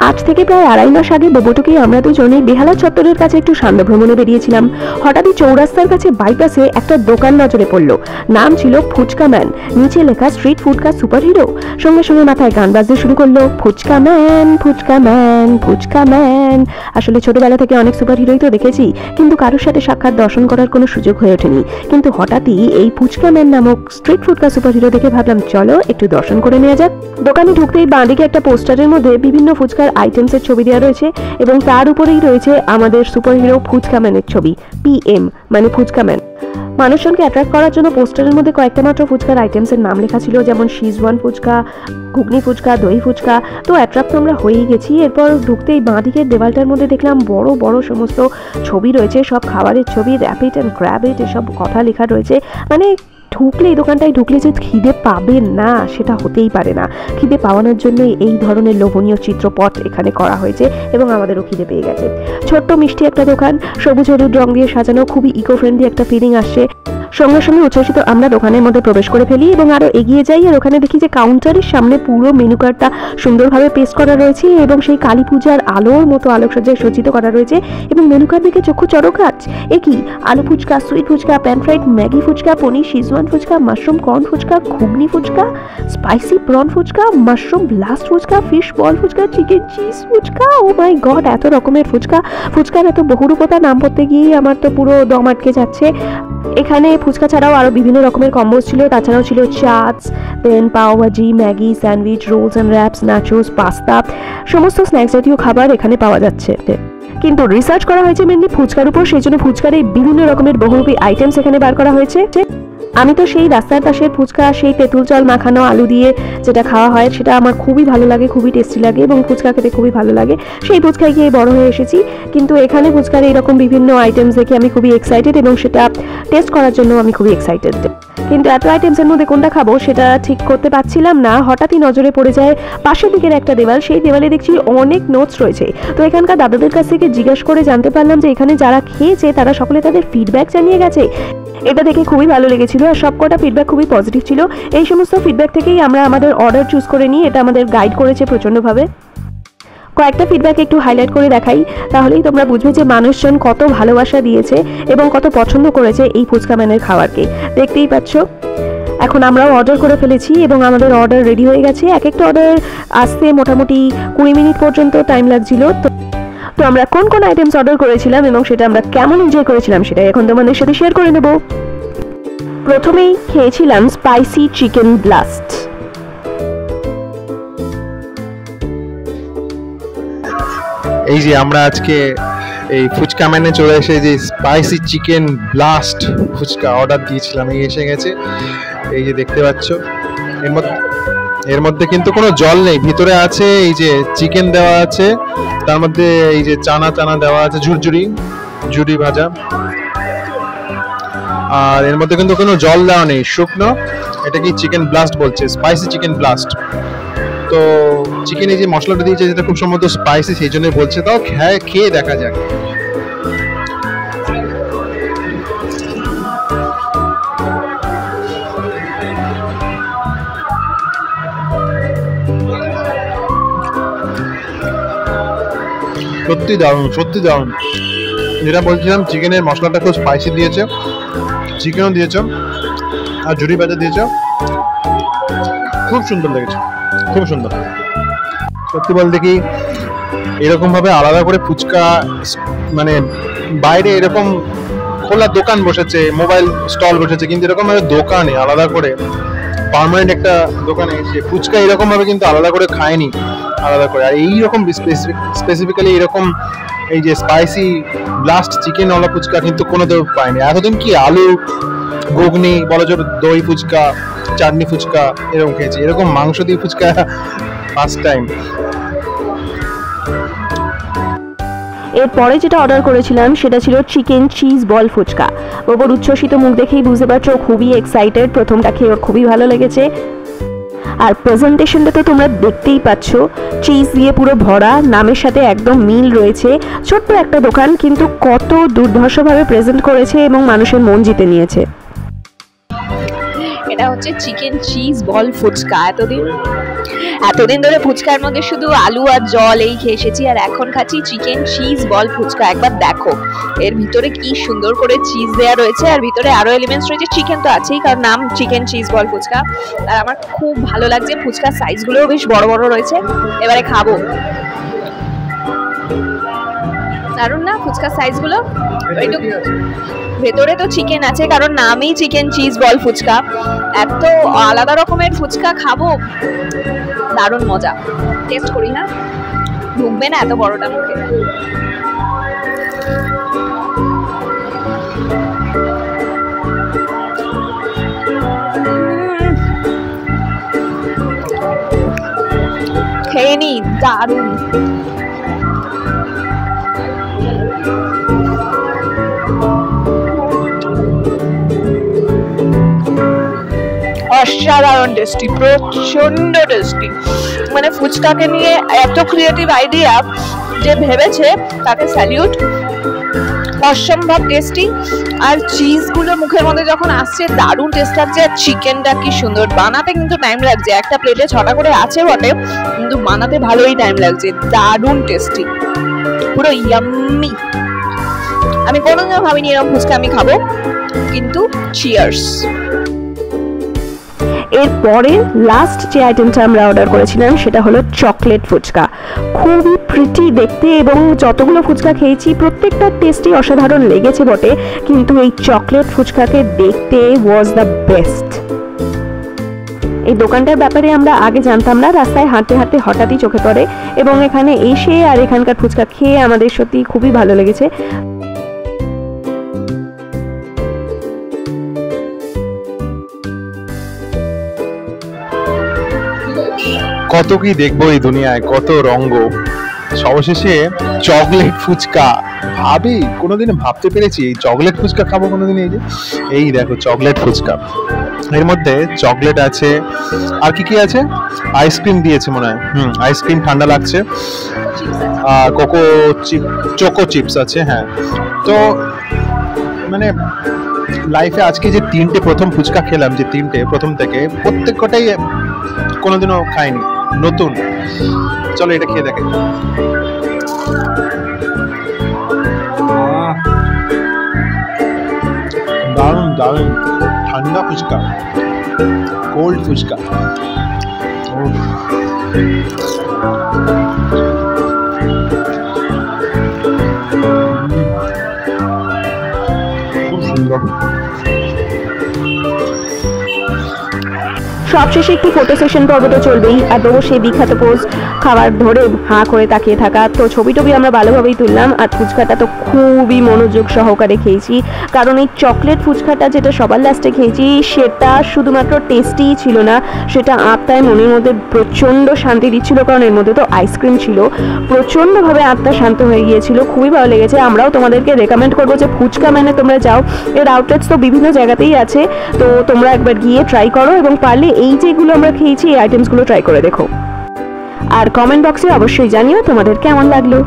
আজ থেকে প্রায় 2.5 মাস আগে ববটুকে আমরা দুজনে বেহালা চত্বরের কাছে একটু সান্ধ্য ভ্রমণে বেরিয়েছিলাম। হঠাৎই চৌরাস্তার কাছে বাইপাসে একটা দোকান নজরে পড়লো। নাম ছিল ফুচকা ম্যান, নিচে লেখা স্ট্রিট ফুড কা সুপার হিরো। সঙ্গে সঙ্গে মাথায় গান বাজতে শুরু করলো, fuchka man fuchka man fuchka man. আসলে ছোটবেলা থেকে অনেক সুপার হিরোই তো দেখেছি, কিন্তু কারোর সাথে সাক্ষাৎ দর্শন করার কোনো সুযোগ হয়ে ওঠেনি। কিন্তু হঠাৎই এই ফুচকা ম্যান নামক স্ট্রিট ফুড কা সুপার হিরো দেখে ভাবলাম চলো একটু দর্শন করে নেওয়া যাক। দোকানে ঢুকতেই বাঁদিকে একটা পোস্টারের মধ্যে বিভিন্ন ফুচকার আইটেমসের ছবি দেওয়া রয়েছে এবং তার উপরেই রয়েছে আমাদের সুপার হিরো ফুচকা ম্যানের ছবি, PM মানে ফুচকা ম্যান। মানুষজনকে অ্যাট্রাক্ট করার জন্য পোস্টারের মধ্যে কয়েকটা মাত্র ফুচকার আইটেমসের নাম লেখা ছিল, যেমন শেজওয়ান ফুচকা, ঘুগনি ফুচকা, দই ফুচকা। তো অ্যাট্রাক্ট তো আমরা হয়েই গেছি। এরপর ঢুকতেই বাঁদিকের দেওয়ালটার মধ্যে দেখলাম বড় বড় সমস্ত ছবি রয়েছে, সব খাবারের ছবি, র্যাপিড অ্যান্ড ক্র্যাব ইট এসব কথা লেখা রয়েছে। মানে ঢুকলে এই দোকানটায় ঢুকলে যে খিদে পাবেন না সেটা হতেই পারে না। খিদে পাওয়ানোর জন্যই এই ধরনের লোভনীয় চিত্রপট এখানে করা হয়েছে এবং আমাদেরও খিদে পেয়ে গেছে। ছোট্ট মিষ্টি একটা দোকান, সবুজ হলুদ রং দিয়ে সাজানো, খুবই ইকো ফ্রেন্ডলি একটা ফিলিং আসছে। সঙ্গে সঙ্গে উচ্ছ্বসিত আমরা দোকানের মধ্যে প্রবেশ করে ফেলি এবং আরও এগিয়ে যাই। আর ওখানে দেখি যে কাউন্টারের সামনে পুরো মেনু কার্ডটা সুন্দরভাবে পেস্ট করা রয়েছে এবং সেই কালী পূজার আলোর মতো আলোকসজ্জায় সজ্জিত করা রয়েছে এবং মেনু কার্ড দেখে চক্ষু চড়ক গাছ। একই aloo fuchka, sweet fuchka, pan fried Maggi fuchka, paneer Schezwan fuchka, mushroom corn fuchka, ghugni fuchka, spicy prawn fuchka, mushroom blast fuchka, fish ball fuchka, chicken cheese fuchka. Oh my god, এত রকমের ফুচকা! ফুচকার এত বহুরূপতা নাম করতে গিয়েই আমার তো পুরো দম আটকে যাচ্ছে। এখানে ফুচকা ছাড়াও আরও বিভিন্ন রকমের কম্বোজ ছিল, তাছাড়াও ছিল chaats, then pav bhaji, Maggi, sandwich, rolls and wraps, nachos, pasta, সমস্ত স্ন্যাক্স জাতীয় খাবার এখানে পাওয়া যাচ্ছে। কিন্তু রিসার্চ করা হয়েছে মেনলি ফুচকার উপর, সেই জন্য ফুচকার এই বিভিন্ন রকমের বহুরূপী আইটেমস এখানে বার করা হয়েছে। আমি তো সেই রাস্তার পাশের ফুচকা, সেই তেঁতুল জল মাখানো আলু দিয়ে যেটা খাওয়া হয় সেটা আমার খুবই ভালো লাগে, খুবই টেস্টি লাগে এবং ফুচকা খেতে খুবই ভালো লাগে। সেই ফুচকায় গিয়ে বড় হয়ে এসেছি, কিন্তু এখানে ফুচকার এইরকম বিভিন্ন আইটেমস দেখে আমি খুবই এক্সাইটেড এবং সেটা টেস্ট করার জন্য আমি খুবই এক্সাইটেড। কিন্তু এত আইটেমসের মধ্যে কোনটা খাবো সেটা ঠিক করতে পারছিলাম না। হঠাৎই নজরে পড়ে যায় পাশের দিকের একটা দেওয়াল, সেই দেওয়ালে দেখছি অনেক নোটস রয়েছে। তো এখানকার দাদাদের কাছ থেকে জিজ্ঞাসা করে জানতে পারলাম যে এখানে যারা খেয়েছে তারা সকলে তাদের ফিডব্যাক জানিয়ে গেছে। এটা দেখে খুবই ভালো লেগেছিল আর সবকটা ফিডব্যাক খুবই পজিটিভ ছিল। এই সমস্ত ফিডব্যাক থেকেই আমরা আমাদের অর্ডার চুজ করে নিই, এটা আমাদের গাইড করেছে প্রচণ্ডভাবে। কয়েকটা ফিডব্যাক একটু হাইলাইট করে দেখাই, তাহলেই তোমরা বুঝবে যে মানুষজন কত ভালোবাসা দিয়েছে এবং কত পছন্দ করেছে এই ফুচকা ম্যানের খাবারকে। দেখতেই পাচ্ছ এখন আমরাও অর্ডার করে ফেলেছি এবং আমাদের অর্ডার রেডি হয়ে গেছে। এক একটা অর্ডার আসতে মোটামুটি 20 মিনিট পর্যন্ত টাইম লাগছিল। তো আমরা কোন কোন আইটেমস অর্ডার করেছিলাম এবং সেটা আমরা কেমন এনজয় করেছিলাম সেটাই এখন তোমাদের সাথে শেয়ার করে নেব। প্রথমেই খেয়েছিলাম স্পাইসি চিকেন ব্লাস্ট। এই যে আমরা আজকে এই ফুচকা ম্যানে চলে এসে যে spicy chicken blast fuchka order দিয়েছিলাম, এই এসে গেছে। এই যে দেখতে পাচ্ছ, এর মধ্যে কিন্তু কোনো জল নেই, ভিতরে আছে এই যে চিকেন দেওয়া আছে, তার মধ্যে এই যে চানা চানা দেওয়া আছে, ঝুরি ভাজা, আর এর মধ্যে কিন্তু কোনো জল দেওয়া নেই, শুকনো। এটা কি চিকেন ব্লাস্ট বলছে, স্পাইসি চিকেন ব্লাস্ট। তো চিকেন এই যে মশলাটা দিয়েছে যেটা খুব সম্ভবত স্পাইসি, সেই জন্যই বলছে। তাও খেয়ে দেখা যাক। সত্যি দারুণ, সত্যি দারুণ। যেটা বলছিলাম, চিকেনের মশলাটা খুব স্পাইসি দিয়েছে, চিকেনও দিয়েছে আর ঝুরি ভাজা দিয়েছে, খুব সুন্দর লেগেছে, খুব সুন্দর। সত্যি বলতে কি এরকম ভাবে আলাদা করে ফুচকা মানে বাইরে এরকম খোলা দোকান বসেছে, মোবাইল স্টল বসেছে, কিন্তু এরকম ভাবে দোকানে আলাদা করে পার্মানেন্ট একটা দোকানে এসে ফুচকা এরকম ভাবে কিন্তু আলাদা করে খায়নি, আলাদা করে। আর এইরকম স্পেসিফিক্যালি এরকম এই যে স্পাইসি ব্লাস্ট চিকেন ওয়ালা ফুচকা কিন্তু কোনোদিন পাইনি এতদিন। কি আলু ঘুগনি বলো, দই ফুচকা, চাটনি ফুচকা এরকম খেয়েছি, এরকম মাংস দিয়ে ফুচকা ফার্স্ট টাইম। এরপরে যেটা অর্ডার করেছিলাম সেটা ছিল চিকেন চিজ বল ফুচকা। ওপর উচ্ছ্বসিত মুখ দেখেই বুঝতে পারছো খুবই এক্সাইটেড, প্রথমটা খেয়ে ওর খুবই ভালো লেগেছে। আর প্রেজেন্টেশনটা তো তোমরা দেখতেই পাচ্ছ, চিজ দিয়ে পুরো ভরা, নামের সাথে একদম মিল রয়েছে। ছোট্ট একটা দোকান কিন্তু কত দুর্ধর্ষভাবে প্রেজেন্ট করেছে এবং মানুষের মন জিতে নিয়েছে। এটা হচ্ছে চিকেন চিজ বল ফুচকা। এতদিন এতদিন ধরে ফুচকার মধ্যে শুধু আলু আর জল এই খেয়ে এসেছি, আর এখন খাচ্ছি চিকেন চিজ বল ফুচকা। একবার দেখো এর ভিতরে কি সুন্দর করে চিজ দেওয়া রয়েছে, আর ভিতরে আরো এলিমেন্টস রয়েছে। চিকেন তো আছেই, কারণ নাম চিকেন চিজ বল ফুচকা। আর আমার খুব ভালো লাগছে, ফুচকার সাইজগুলোও বেশ বড় বড় রয়েছে। এবারে খাবো। দারুণ না ফুচকার সাইজগুলো? ভেতরে তো চিকেন আছে, কারণ নামই চিকেন চিজ বল ফুচকা। এত আলাদা রকমের ফুচকা খাবো, দারুণ মজা। টেস্ট করি। হ্যাঁ, ঢুকবে না এত বড়টা মুখে। খেয়ে নি, দারুণ। অসাধারণ টেস্টি, প্রচন্ড টেস্টি। মানে ফুচকাকে নিয়ে এত ক্রিয়েটিভ আইডিয়া যে ভেবেছে তাকে স্যালিউট। অসম্ভব টেস্টি, আর চিজগুলো মুখের মধ্যে যখন আসছে দারুণ টেস্ট লাগছে। আর চিকেনটা কি সুন্দর, বানাতে কিন্তু টাইম লাগছে। একটা প্লেটে 6টা করে আছে বটে, কিন্তু বানাতে ভালোই টাইম লাগছে। দারুণ টেস্টি, পুরো ইয়াম্মি। আমি কোনোদিনও ভাবিনি এরকম ফুচকা আমি খাবো, কিন্তু চিয়ার্স। এরপরে লাস্ট যে আইটেমটা আমরা অর্ডার করেছিলাম সেটা হলো চকলেট ফুচকা। খুবই প্রিটি দেখতে, এবং যতগুলো ফুচকা খেয়েছি প্রত্যেকটা টেস্টই অসাধারণ লেগেছে বটে, কিন্তু এই চকলেট ফুচকাকে দেখতে ওয়াজ দ্য বেস্ট। এই দোকানটার ব্যাপারে আমরা আগে জানতাম না, রাস্তায় হাঁটতে হাঁটতে হঠাৎই চোখে পড়ে, এবং এখানে এসে আর এখানকার ফুচকা খেয়ে আমাদের সত্যি খুবই ভালো লেগেছে। কত কি দেখবো এই দুনিয়ায়, কত রঙ্গ। সবশেষে চকলেট ফুচকা। ভাবি কোনোদিন ভাবতে পেরেছি এই চকলেট ফুচকা খাবো কোনোদিন? এই দেখো চকলেট ফুচকা, এর মধ্যে চকলেট আছে, আর কি কি আছে, আইসক্রিম দিয়েছে মনে হয়। আইসক্রিম ঠান্ডা লাগছে, আর চোকো চিপস আছে। হ্যাঁ, তো মানে লাইফে আজকে যে 3টে প্রথম ফুচকা খেলাম, যে 3টে প্রথম থেকে প্রত্যেকটাই কোনোদিনও খাইনি, নতুন। চলো এটা খেয়ে দেখে। দারুণ দারুণ ঠান্ডা ফুচকা, কোল্ড ফুচকা। খুব সুন্দর। সবশেষে একটি ফটো সেশন পর্ব তো চলবেই, আর তবু সেই বিখ্যাত পোজ খাবার ধরে হাঁ করে তাকিয়ে থাকা। তো ছবি টবি আমরা ভালোভাবেই তুললাম, আর ফুচকাটা তো খুবই মনোযোগ সহকারে খেয়েছি, কারণ এই চকলেট ফুচকাটা যেটা সবার লাস্টে খেয়েছি সেটা শুধুমাত্র টেস্টিই ছিল না, সেটা আত্মায় মনের মধ্যে প্রচণ্ড শান্তি দিচ্ছিল, কারণ এর মধ্যে তো আইসক্রিম ছিল। প্রচণ্ডভাবে আত্মা শান্ত হয়ে গিয়েছিল, খুবই ভালো লেগেছে। আমরাও তোমাদেরকে রেকমেন্ড করবো যে ফুচকা ম্যানে তোমরা যাও, এর আউটলেটস তো বিভিন্ন জায়গাতেই আছে, তো তোমরা একবার গিয়ে ট্রাই করো, এবং পারলে এই যেগুলো আমরা খেয়েছি এই আইটেমসগুলো ট্রাই করে দেখো। আর কমেন্ট বক্সে অবশ্যই জানিও তোমাদের কেমন লাগলো।